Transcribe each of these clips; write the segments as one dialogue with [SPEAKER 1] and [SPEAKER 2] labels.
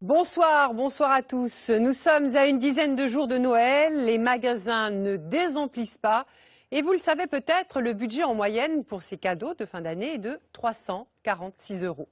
[SPEAKER 1] Bonsoir, bonsoir à tous. Nous sommes à une dizaine de jours de Noël, les magasins ne désemplissent pas et vous le savez peut-être, le budget en moyenne pour ces cadeaux de fin d'année est de 346 €.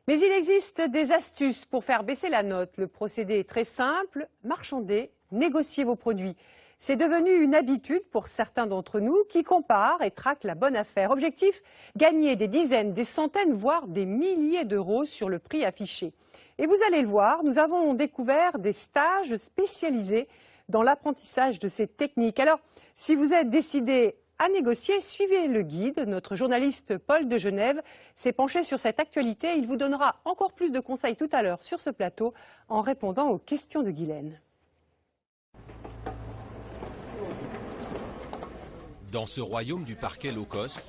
[SPEAKER 1] Mais il existe des astuces pour faire baisser la note. Le procédé est très simple, marchandez, négociez vos produits. C'est devenu une habitude pour certains d'entre nous qui comparent et traquent la bonne affaire. Objectif, gagner des dizaines, des centaines, voire des milliers d'euros sur le prix affiché. Et vous allez le voir, nous avons découvert des stages spécialisés dans l'apprentissage de ces techniques. Alors, si vous êtes décidé à négocier, suivez le guide. Notre journaliste Paul de Genève s'est penché sur cette actualité. Il vous donnera encore plus de conseils tout à l'heure sur ce plateau en répondant aux questions de Guylaine.
[SPEAKER 2] Dans ce royaume du parquet low cost,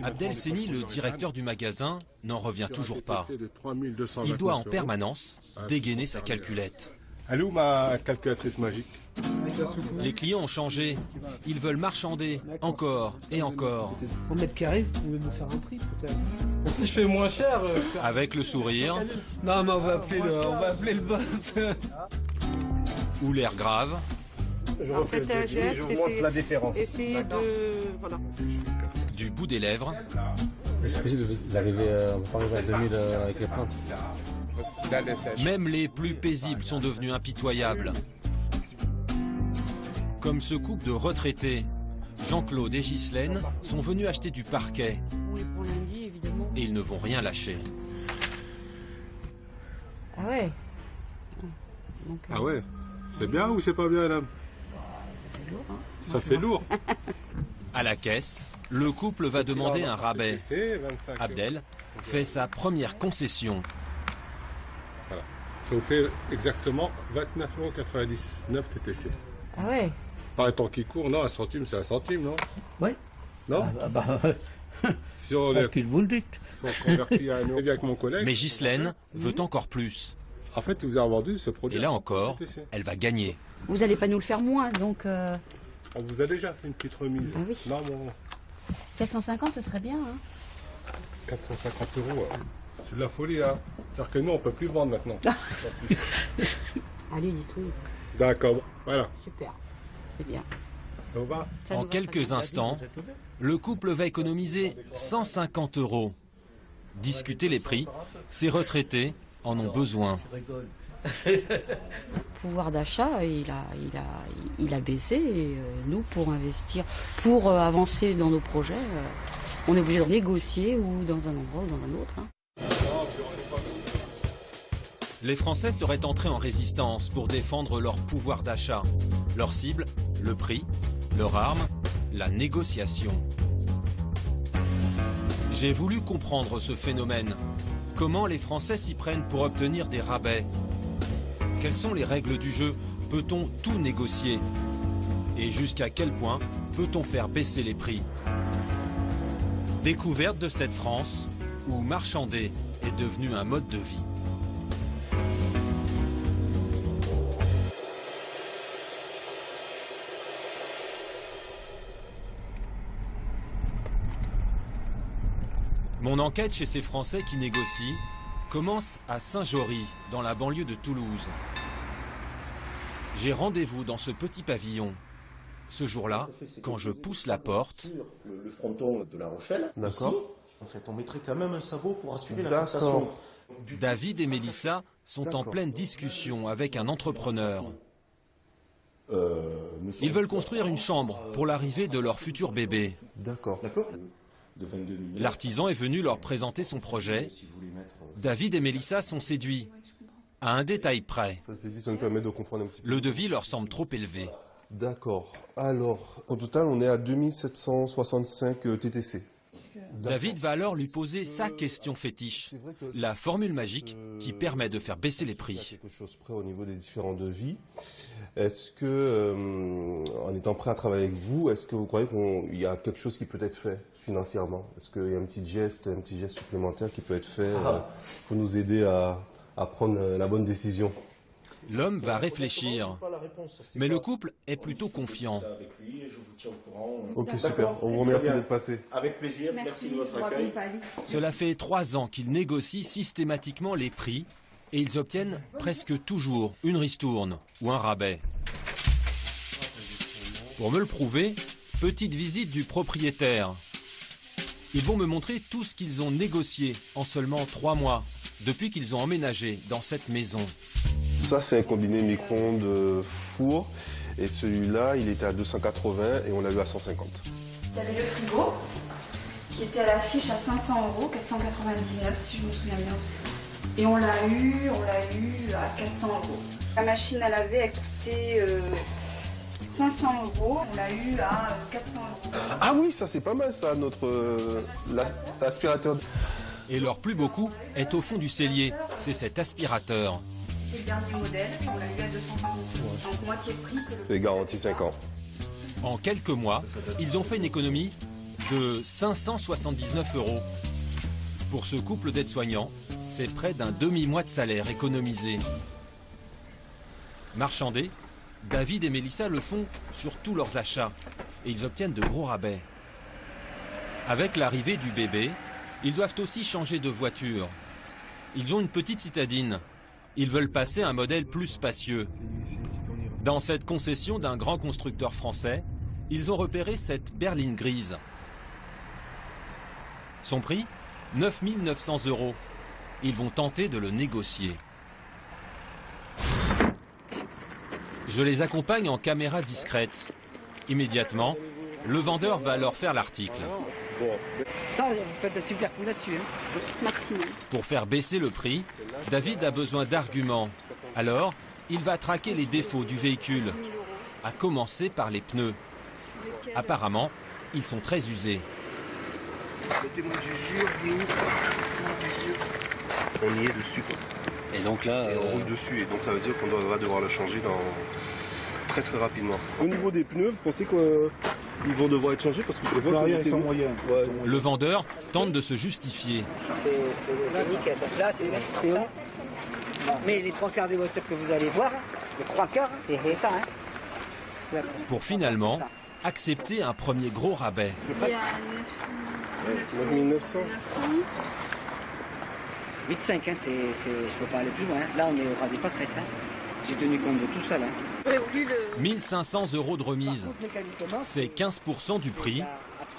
[SPEAKER 2] Abdel Seni, le directeur du magasin, n'en revient toujours pas. Il doit en permanence dégainer sa calculette.
[SPEAKER 3] Elle est où ma calculatrice magique?
[SPEAKER 2] Les clients ont changé. Ils veulent marchander encore et encore.
[SPEAKER 4] Au mètre carré, vous pouvez me faire un prix peut-être. Si je fais moins cher...
[SPEAKER 2] Avec le sourire.
[SPEAKER 4] Non mais on va appeler le boss.
[SPEAKER 2] Ou l'air grave.
[SPEAKER 5] Je refais un geste, essayez de... Voilà.
[SPEAKER 2] Du bout des lèvres.
[SPEAKER 6] C'est possible d'arriver à 2000 avec les plaintes.
[SPEAKER 2] Même les plus paisibles sont devenus impitoyables. Comme ce couple de retraités, Jean-Claude et Ghislaine sont venus acheter du parquet.
[SPEAKER 5] Oui, pour lundi, évidemment.
[SPEAKER 2] Et ils ne vont rien lâcher.
[SPEAKER 5] Ah ouais.
[SPEAKER 3] Donc, ah ouais. C'est bien ou c'est pas bien, là? Ça fait lourd.
[SPEAKER 2] À la caisse, le couple va demander un rabais. Abdel fait sa première concession.
[SPEAKER 3] Voilà. Ça vous fait exactement 29,99 € TTC.
[SPEAKER 5] Ah ouais.
[SPEAKER 3] Par le temps qui court, non, un centime, c'est un centime, non?
[SPEAKER 4] Oui.
[SPEAKER 3] Non? Si on
[SPEAKER 4] vous le dites.
[SPEAKER 3] Si on convertit à un euro avec mon collègue.
[SPEAKER 2] Mais Ghislaine veut encore plus.
[SPEAKER 3] En fait, vous avez vendu ce produit.
[SPEAKER 2] Et là encore, elle va gagner.
[SPEAKER 5] Vous n'allez pas nous le faire moins, donc...
[SPEAKER 3] On vous a déjà fait une petite remise.
[SPEAKER 5] Ah oui.
[SPEAKER 3] Non, bon.
[SPEAKER 5] 450, ce serait bien, hein.
[SPEAKER 3] 450 €, c'est de la folie, hein. C'est-à-dire que nous, on ne peut plus vendre maintenant.
[SPEAKER 5] Allez, dites-oui.
[SPEAKER 3] D'accord, voilà.
[SPEAKER 5] Super, c'est bien.
[SPEAKER 3] Ça va?
[SPEAKER 2] En quelques instants, le couple va économiser 150 €. Discuter les prix, ces retraités en ont besoin.
[SPEAKER 5] Le pouvoir d'achat, il a baissé. Et nous, pour investir, pour avancer dans nos projets, on est obligé de négocier ou dans un endroit ou dans un autre. Hein.
[SPEAKER 2] Les Français seraient entrés en résistance pour défendre leur pouvoir d'achat. Leur cible, le prix, leur arme, la négociation. J'ai voulu comprendre ce phénomène. Comment les Français s'y prennent pour obtenir des rabais? Quelles sont les règles du jeu? Peut-on tout négocier? Et jusqu'à quel point peut-on faire baisser les prix? Découverte de cette France où marchander est devenu un mode de vie. Mon enquête chez ces Français qui négocient commence à Saint-Jory, dans la banlieue de Toulouse. J'ai rendez-vous dans ce petit pavillon. Ce jour-là, quand je pousse la porte...
[SPEAKER 7] Le fronton de La Rochelle.
[SPEAKER 6] D'accord.
[SPEAKER 7] En fait, on mettrait quand même un sabot pour assurer la fixation.
[SPEAKER 2] David et Mélissa sont en pleine discussion avec un entrepreneur. Ils veulent construire une chambre pour l'arrivée de leur futur bébé.
[SPEAKER 6] D'accord.
[SPEAKER 2] L'artisan est venu leur présenter son projet. David et Mélissa sont séduits, à un détail près.
[SPEAKER 6] Ça c'est dit, ça nous permet de comprendre un petit peu.
[SPEAKER 2] Le devis leur semble trop élevé.
[SPEAKER 6] D'accord. Alors, au total, on est à 2765 TTC.
[SPEAKER 2] David va alors lui poser sa question fétiche, la formule magique qui permet de faire baisser les prix.
[SPEAKER 6] Quelque chose près au niveau des différents devis. Est-ce que, en étant prêt à travailler avec vous, est-ce que vous croyez qu'il y a quelque chose qui peut être fait financièrement? Est-ce qu'il y a un petit geste supplémentaire qui peut être fait pour nous aider à prendre la bonne décision?
[SPEAKER 2] L'homme va réfléchir, mais le couple est plutôt confiant.
[SPEAKER 6] Ok, super. On vous remercie d'être passé.
[SPEAKER 7] Avec plaisir. Merci de votre accueil.
[SPEAKER 2] Cela fait 3 ans qu'il négocie systématiquement les prix et ils obtiennent presque toujours une ristourne ou un rabais. Pour me le prouver, petite visite du propriétaire. Ils vont me montrer tout ce qu'ils ont négocié en seulement 3 mois, depuis qu'ils ont emménagé dans cette maison.
[SPEAKER 6] Ça, c'est un combiné micro-ondes four. Et celui-là, il était à 280 et on l'a eu à 150.
[SPEAKER 8] Il y avait le frigo qui était à l'affiche à 500 €, 499 si je me souviens bien aussi. Et on l'a eu à 400 €. La machine à laver a coûté 500 €, on l'a eu à 400 €.
[SPEAKER 6] Ah oui, ça c'est pas mal ça, l'aspirateur.
[SPEAKER 2] Et leur plus beau coup est au fond du cellier, c'est cet aspirateur.
[SPEAKER 8] C'est le dernier modèle, on l'a eu à 200 €, donc moitié prix que le...
[SPEAKER 6] C'est garanti 5 ans.
[SPEAKER 2] En quelques mois, ils ont fait une économie de 579 €. Pour ce couple d'aides-soignants, c'est près d'un demi-mois de salaire économisé. Marchandés, David et Mélissa le font sur tous leurs achats et ils obtiennent de gros rabais. Avec l'arrivée du bébé, ils doivent aussi changer de voiture. Ils ont une petite citadine. Ils veulent passer à un modèle plus spacieux. Dans cette concession d'un grand constructeur français, ils ont repéré cette berline grise. Son prix, 9 900 €. Ils vont tenter de le négocier. Je les accompagne en caméra discrète. Immédiatement, le vendeur va leur faire l'article.
[SPEAKER 4] Ça, vous faites de super coups là-dessus. Hein.
[SPEAKER 8] Maximum.
[SPEAKER 2] Pour faire baisser le prix, David a besoin d'arguments. Alors, il va traquer les défauts du véhicule, à commencer par les pneus. Apparemment, ils sont très usés.
[SPEAKER 7] Mettez-moi du jure, on y est dessus quoi.
[SPEAKER 9] Et donc là,
[SPEAKER 7] et on roule dessus et donc ça veut dire qu'on va devoir le changer très rapidement. Au niveau des pneus, vous pensez qu'ils vont devoir être changés parce que je vois
[SPEAKER 4] ils sont moyens.
[SPEAKER 7] Ouais.
[SPEAKER 2] Le vendeur tente de se justifier.
[SPEAKER 4] C'est nickel. Là, c'est haut. Mais les 3 quarts des voitures que vous allez voir, les 3 quarts, c'est ça. Hein.
[SPEAKER 2] Pour finalement accepter un premier gros rabais.
[SPEAKER 8] Il y a
[SPEAKER 7] 9 900.
[SPEAKER 4] 8,5, hein, je peux pas aller plus loin. Là, on est au ras des pâquerettes. Hein. J'ai tenu compte de tout ça. Là.
[SPEAKER 2] 1500 € de remise. C'est 15% du prix.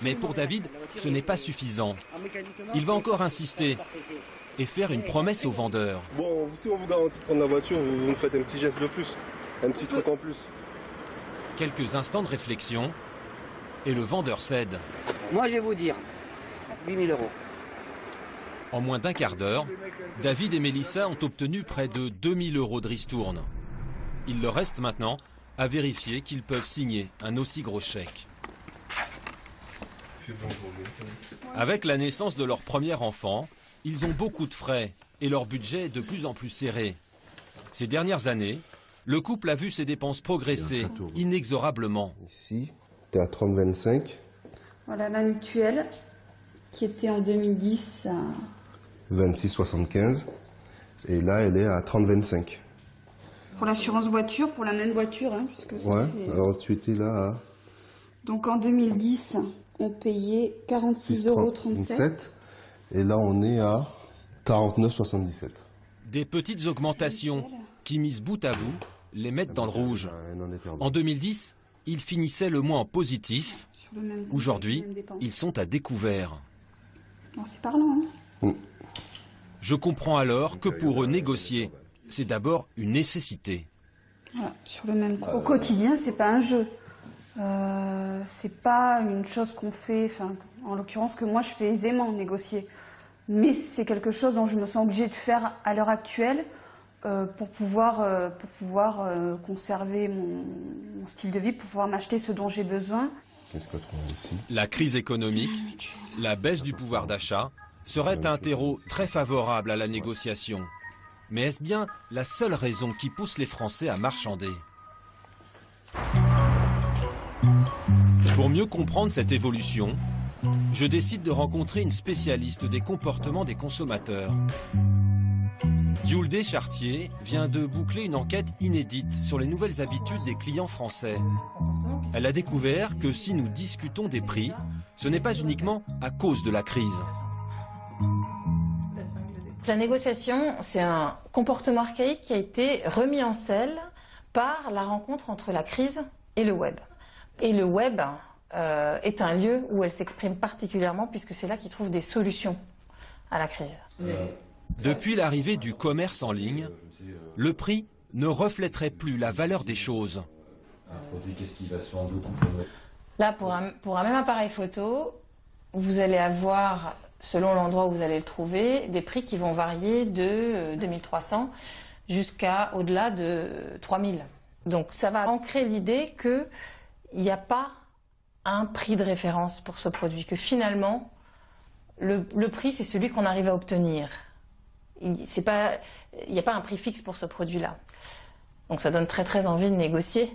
[SPEAKER 2] Mais pour David, ce n'est pas suffisant. Il va encore insister et faire une promesse au vendeur.
[SPEAKER 7] Bon, si on vous garantit de prendre la voiture, vous nous faites un petit geste de plus, un petit truc en plus.
[SPEAKER 2] Quelques instants de réflexion et le vendeur cède.
[SPEAKER 4] Moi, je vais vous dire 8 000 €.
[SPEAKER 2] En moins d'un quart d'heure, David et Mélissa ont obtenu près de 2 000 € de ristourne. Il leur reste maintenant à vérifier qu'ils peuvent signer un aussi gros chèque. Avec la naissance de leur premier enfant, ils ont beaucoup de frais et leur budget est de plus en plus serré. Ces dernières années, le couple a vu ses dépenses progresser inexorablement.
[SPEAKER 6] Ici, tu es à 30,25.
[SPEAKER 8] Voilà la mutuelle qui était en 2010 à
[SPEAKER 6] 26,75. Et là, elle est à 30,25.
[SPEAKER 8] pour l'assurance voiture, pour la même voiture. Hein, puisque ça
[SPEAKER 6] Ouais,
[SPEAKER 8] fait...
[SPEAKER 6] alors tu étais là à...
[SPEAKER 8] Donc en 2010, on payait 46,37 €.
[SPEAKER 6] Et là, on est à 49,77.
[SPEAKER 2] Des petites augmentations qui, mises bout à bout, les mettent dans le rouge. En 2010, ils finissaient le mois en positif. Aujourd'hui, ils sont à découvert.
[SPEAKER 8] C'est parlant. Hein.
[SPEAKER 2] Je comprends alors que pour eux, négocier, c'est d'abord une nécessité.
[SPEAKER 8] Voilà, sur le même coup. Au quotidien, c'est pas un jeu. C'est pas une chose qu'on fait, en l'occurrence que moi je fais aisément négocier. Mais c'est quelque chose dont je me sens obligée de faire à l'heure actuelle pour pouvoir conserver mon style de vie, pour pouvoir m'acheter ce dont j'ai besoin.
[SPEAKER 6] Qu'est-ce qu'on a ici ?
[SPEAKER 2] La crise économique, la baisse du pouvoir d'achat, serait un terreau très favorable à la négociation. Mais est-ce bien la seule raison qui pousse les Français à marchander ? Pour mieux comprendre cette évolution, je décide de rencontrer une spécialiste des comportements des consommateurs. Diouldé Chartier vient de boucler une enquête inédite sur les nouvelles habitudes des clients français. Elle a découvert que si nous discutons des prix, ce n'est pas uniquement à cause de la crise.
[SPEAKER 9] La négociation, c'est un comportement archaïque qui a été remis en selle par la rencontre entre la crise et le web. Et le web est un lieu où elle s'exprime particulièrement puisque c'est là qu'il trouve des solutions à la crise.
[SPEAKER 2] Depuis l'arrivée du commerce en ligne, le prix ne reflèterait plus la valeur des choses.
[SPEAKER 9] Là, pour un même appareil photo, vous allez avoir, selon l'endroit où vous allez le trouver, des prix qui vont varier de 2300 jusqu'à au-delà de 3000. Donc ça va ancrer l'idée qu'il n'y a pas un prix de référence pour ce produit, que finalement, le prix, c'est celui qu'on arrive à obtenir. Il n'y a pas un prix fixe pour ce produit-là. Donc ça donne très très envie de négocier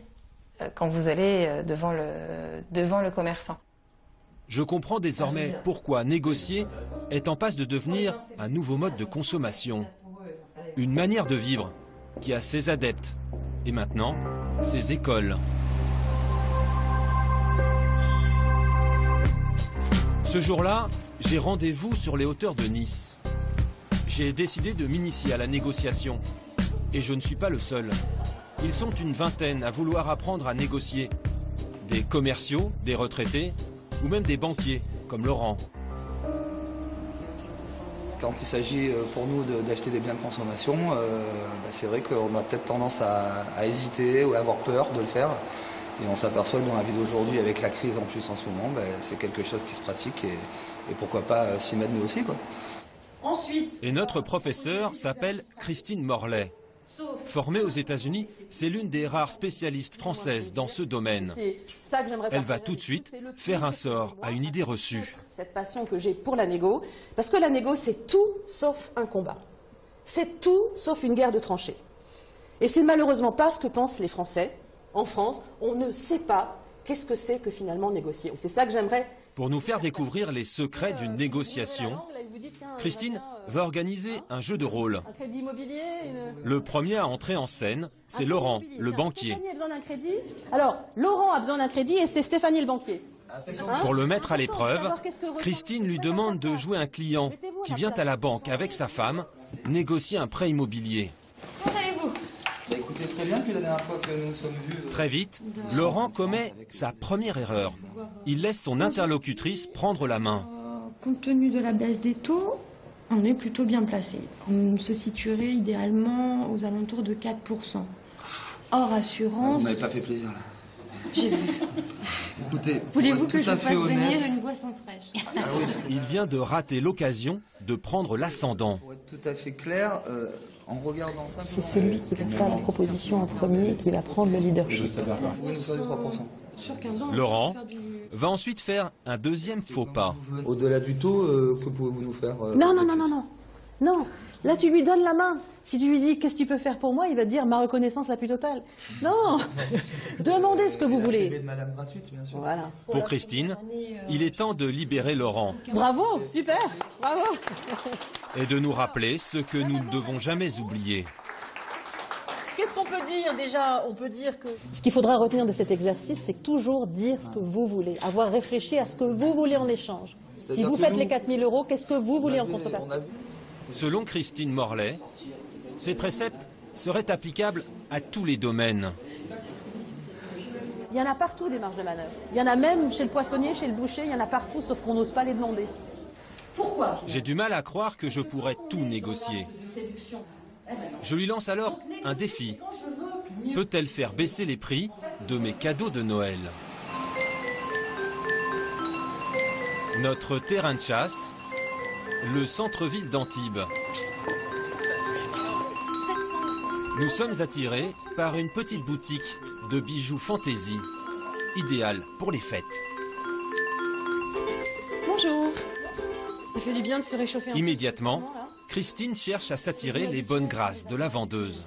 [SPEAKER 9] quand vous allez devant le commerçant.
[SPEAKER 2] Je comprends désormais pourquoi négocier est en passe de devenir un nouveau mode de consommation. Une manière de vivre qui a ses adeptes et maintenant ses écoles. Ce jour-là, j'ai rendez-vous sur les hauteurs de Nice. J'ai décidé de m'initier à la négociation. Et je ne suis pas le seul. Ils sont une vingtaine à vouloir apprendre à négocier. Des commerciaux, des retraités ou même des banquiers comme Laurent.
[SPEAKER 10] Quand il s'agit pour nous d'acheter des biens de consommation, c'est vrai qu'on a peut-être tendance à hésiter ou à avoir peur de le faire. Et on s'aperçoit que dans la vie d'aujourd'hui, avec la crise en plus en ce moment, c'est quelque chose qui se pratique et pourquoi pas s'y mettre nous aussi, quoi.
[SPEAKER 2] Et notre professeure s'appelle Christine Morlet. Formée aux États-Unis, c'est l'une des rares spécialistes françaises dans ce domaine. Elle va tout de suite faire un sort à une idée reçue.
[SPEAKER 11] Cette passion que j'ai pour la négo, parce que la négo, c'est tout sauf un combat. C'est tout sauf une guerre de tranchées. Et c'est malheureusement pas ce que pensent les Français. En France, on ne sait pas qu'est-ce que c'est que finalement négocier. C'est ça que j'aimerais.
[SPEAKER 2] Pour nous faire découvrir les secrets d'une négociation, Christine va organiser un jeu de rôle. Le premier à entrer en scène, c'est Laurent, le banquier.
[SPEAKER 11] Stéphanie a besoin d'un crédit. Alors, Laurent a besoin d'un crédit et c'est Stéphanie le banquier.
[SPEAKER 2] Pour le mettre à l'épreuve, Christine lui demande de jouer un client qui vient à la banque avec sa femme négocier un prêt immobilier.
[SPEAKER 9] Comment allez-vous ?
[SPEAKER 10] Écoutez, très bien, depuis la dernière fois que nous nous sommes vus.
[SPEAKER 2] Très vite, Laurent commet sa première erreur. Il laisse son interlocutrice prendre la main.
[SPEAKER 12] Compte tenu de la baisse des taux, on est plutôt bien placé. On se situerait idéalement aux alentours de 4%. Hors assurance...
[SPEAKER 10] Vous m'avez pas fait plaisir, là.
[SPEAKER 12] J'ai vu.
[SPEAKER 10] Écoutez,
[SPEAKER 12] voulez-vous que je fasse venir
[SPEAKER 10] honnête,
[SPEAKER 12] une boisson fraîche?
[SPEAKER 2] Il vient de rater l'occasion de prendre l'ascendant.
[SPEAKER 10] Pour être tout à fait clair, en regardant ça...
[SPEAKER 11] C'est celui qui va faire la proposition en premier et qui va prendre le leadership.
[SPEAKER 10] Vous pouvez nous faire du 3%.
[SPEAKER 12] Sur 15 ans,
[SPEAKER 2] Laurent va ensuite faire un deuxième faux pas.
[SPEAKER 10] Au-delà du taux, que pouvez-vous nous faire
[SPEAKER 11] Non, là tu lui donnes la main. Si tu lui dis qu'est-ce que tu peux faire pour moi, il va te dire ma reconnaissance la plus totale. Non, demandez ce que vous voulez.
[SPEAKER 10] de madame gratuite, bien sûr.
[SPEAKER 11] Voilà.
[SPEAKER 2] Pour Christine, il est temps de libérer Laurent.
[SPEAKER 11] Bravo, super, bravo.
[SPEAKER 2] Et de nous rappeler ce que nous ne devons jamais oublier.
[SPEAKER 11] Qu'est-ce qu'on peut dire déjà? On peut dire que... Ce qu'il faudra retenir de cet exercice, c'est toujours dire ce que vous voulez, avoir réfléchi à ce que vous voulez en échange. Si vous faites les 4 000 €, qu'est-ce que vous voulez en contrepartie?
[SPEAKER 2] Selon Christine Morlet, ces préceptes seraient applicables à tous les domaines.
[SPEAKER 11] Il y en a partout des marges de manœuvre. Il y en a même chez le poissonnier, chez le boucher, il y en a partout, sauf qu'on n'ose pas les demander. Pourquoi?
[SPEAKER 2] J'ai du mal à croire que je pourrais tout négocier. Je lui lance alors un défi. Peut-elle faire baisser les prix de mes cadeaux de Noël? Notre terrain de chasse, le centre-ville d'Antibes. Nous sommes attirés par une petite boutique de bijoux fantaisie, idéale pour les fêtes.
[SPEAKER 11] Bonjour. Ça fait du bien de se réchauffer un peu.
[SPEAKER 2] Immédiatement, Christine cherche à s'attirer les bonnes grâces de la vendeuse.